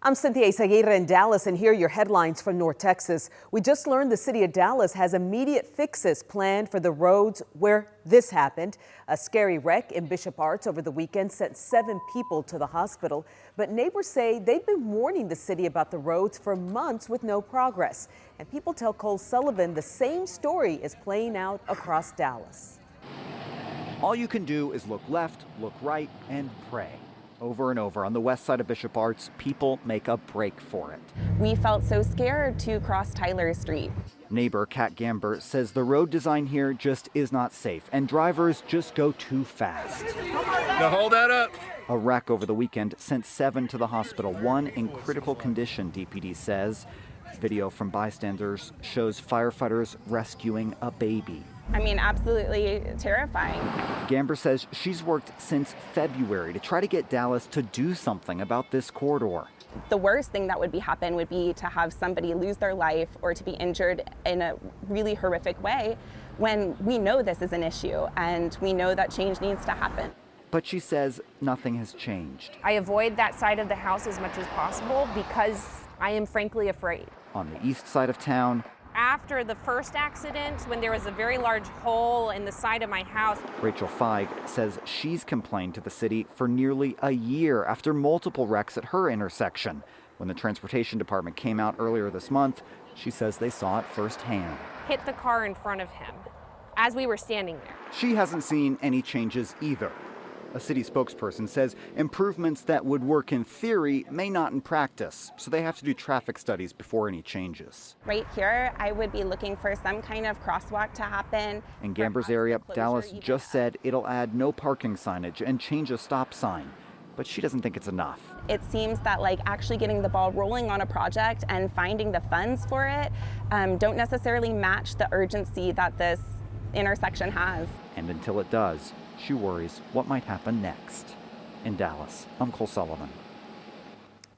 I'm Cynthia Izaguirre in Dallas, and here are your headlines from North Texas. We just learned the city of Dallas has immediate fixes planned for the roads where this happened. A scary wreck in Bishop Arts over the weekend sent 7 people to the hospital. But neighbors say they've been warning the city about the roads for months with no progress. And people tell Cole Sullivan the same story is playing out across Dallas. All you can do is look left, look right, and pray. Over and over on the west side of Bishop Arts, people make a break for it. We felt so scared to cross Tyler Street. Neighbor Kat Gamber says the road design here just is not safe and drivers just go too fast. Now hold that up. A wreck over the weekend sent 7 to the hospital, 1 in critical condition, DPD says. Video from bystanders shows firefighters rescuing a baby. I mean, absolutely terrifying. Gamber says she's worked since February to try to get Dallas to do something about this corridor. The worst thing that would happen would be to have somebody lose their life or to be injured in a really horrific way when we know this is an issue and we know that change needs to happen. But she says nothing has changed. I avoid that side of the house as much as possible because I am frankly afraid. On the east side of town, after the first accident, when there was a very large hole in the side of my house, Rachel Feig says she's complained to the city for nearly a year after multiple wrecks at her intersection. When the transportation department came out earlier this month, she says they saw it firsthand. hit the car in front of him as we were standing there. She hasn't seen any changes either. A city spokesperson says improvements that would work in theory may not in practice, so they have to do traffic studies before any changes. Right here, I would be looking for some kind of crosswalk to happen. In Gamber's area, Dallas just said it'll add no parking signage and change a stop sign, but she doesn't think it's enough. It seems that actually getting the ball rolling on a project and finding the funds for it don't necessarily match the urgency that this intersection has. And until it does, she worries what might happen next. In Dallas, I'm Cole Sullivan.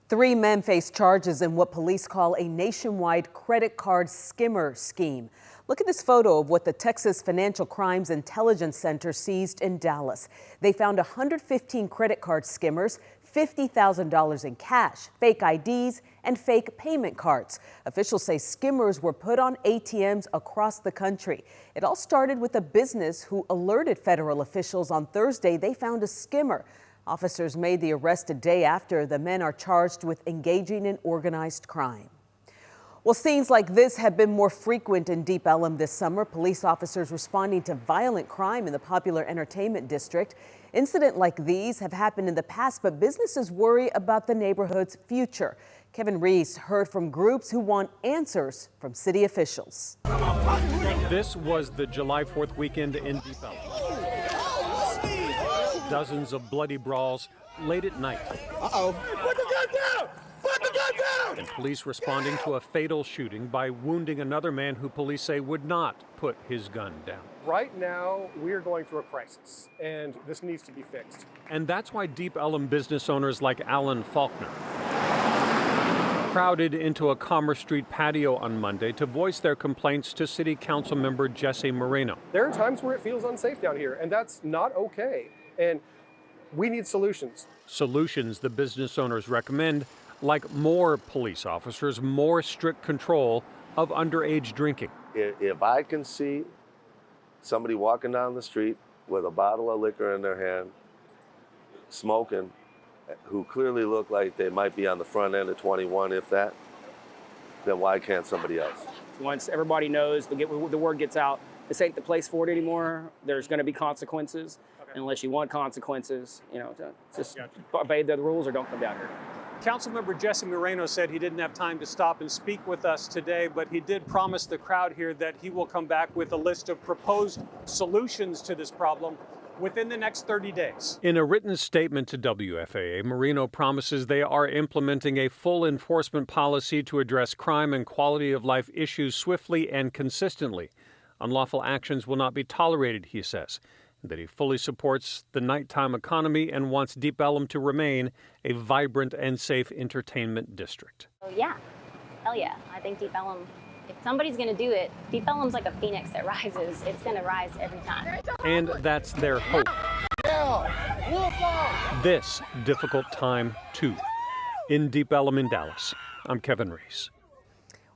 3 men face charges in what police call a nationwide credit card skimmer scheme. Look at this photo of what the Texas Financial Crimes Intelligence Center seized in Dallas. They found 115 credit card skimmers, $50,000 in cash, fake IDs, and fake payment cards. Officials say skimmers were put on ATMs across the country. It all started with a business who alerted federal officials on Thursday they found a skimmer. Officers made the arrest a day after. The men are charged with engaging in organized crime. Well, scenes like this have been more frequent in Deep Ellum this summer. Police officers responding to violent crime in the popular entertainment district. Incidents like these have happened in the past, but businesses worry about the neighborhood's future. Kevin Reese heard from groups who want answers from city officials. This was the July 4th weekend in Deep Ellum. Dozens of bloody brawls late at night. Uh-oh. Put the gun down! Put the gun down! And police responding to a fatal shooting by wounding another man who police say would not put his gun down. Right now, we're going through a crisis, and this needs to be fixed. And that's why Deep Ellum business owners like Alan Faulkner crowded into a Commerce Street patio on Monday to voice their complaints to City Council member Jesse Moreno. There are times where it feels unsafe down here, and that's not okay. And we need solutions. Solutions the business owners recommend, like more police officers, more strict control of underage drinking. If I can see somebody walking down the street with a bottle of liquor in their hand, smoking, who clearly look like they might be on the front end of 21, if that, then why can't somebody else? Once everybody knows, the word gets out, this ain't the place for it anymore, there's going to be consequences. Okay. Unless you want consequences, just obey the rules or don't come down here. Councilmember Jesse Moreno said he didn't have time to stop and speak with us today, but he did promise the crowd here that he will come back with a list of proposed solutions to this problem within the next 30 days. In a written statement to WFAA, Moreno promises they are implementing a full enforcement policy to address crime and quality of life issues swiftly and consistently. Unlawful actions will not be tolerated, he says. That he fully supports the nighttime economy and wants Deep Ellum to remain a vibrant and safe entertainment district. Oh, yeah. Hell yeah. I think Deep Ellum, if somebody's going to do it, Deep Ellum's like a phoenix that rises. It's going to rise every time. And that's their hope. This difficult time, too. In Deep Ellum in Dallas, I'm Kevin Reese.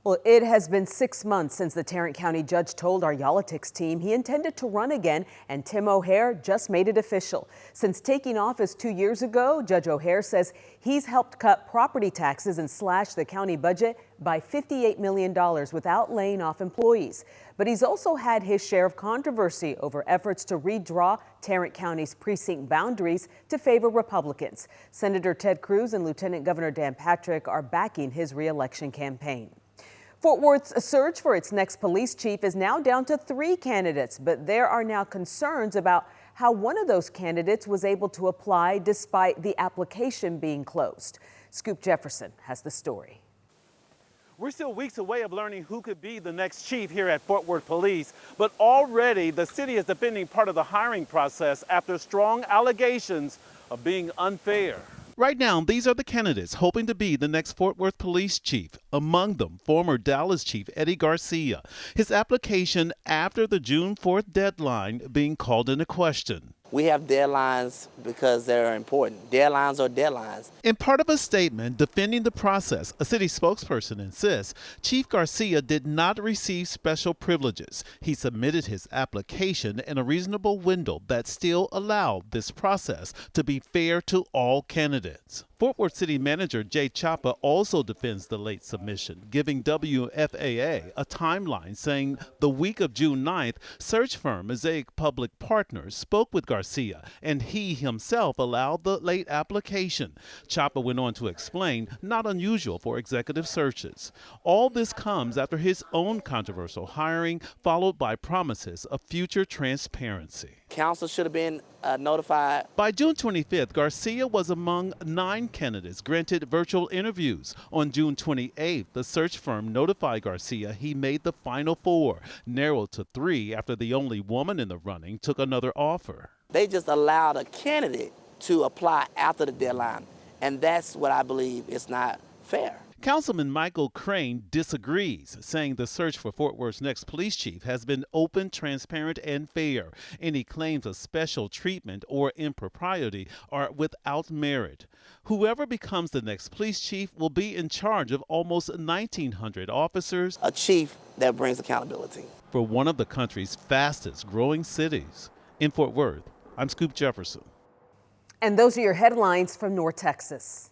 Well, it has been 6 months since the Tarrant County judge told our Politics team he intended to run again, and Tim O'Hare just made it official. Since taking office 2 years ago, Judge O'Hare says he's helped cut property taxes and slash the county budget by $58 million without laying off employees. But he's also had his share of controversy over efforts to redraw Tarrant County's precinct boundaries to favor Republicans. Senator Ted Cruz and Lieutenant Governor Dan Patrick are backing his re-election campaign. Fort Worth's search for its next police chief is now down to 3 candidates, but there are now concerns about how one of those candidates was able to apply despite the application being closed. Scoop Jefferson has the story. We're still weeks away of learning who could be the next chief here at Fort Worth Police, but already the city is defending part of the hiring process after strong allegations of being unfair. Right now, these are the candidates hoping to be the next Fort Worth police chief. Among them, former Dallas chief Eddie Garcia. His application after the June 4th deadline being called into question. We have deadlines because they're important. Deadlines are deadlines. In part of a statement defending the process, a city spokesperson insists Chief Garcia did not receive special privileges. He submitted his application in a reasonable window that still allowed this process to be fair to all candidates. Fort Worth City Manager Jay Chapa also defends the late submission, giving WFAA a timeline, saying the week of June 9th, search firm Mosaic Public Partners spoke with Garcia, and he himself allowed the late application. Chapa went on to explain, not unusual for executive searches. All this comes after his own controversial hiring, followed by promises of future transparency. Council should have been notified. By June 25th, Garcia was among 9 candidates granted virtual interviews. On June 28th, the search firm notified Garcia he made the final 4, narrowed to 3 after the only woman in the running took another offer. They just allowed a candidate to apply after the deadline, and that's what I believe is not fair. Councilman Michael Crane disagrees, saying the search for Fort Worth's next police chief has been open, transparent, and fair. Any claims of special treatment or impropriety are without merit. Whoever becomes the next police chief will be in charge of almost 1,900 officers. A chief that brings accountability. For one of the country's fastest growing cities. In Fort Worth, I'm Scoop Jefferson. And those are your headlines from North Texas.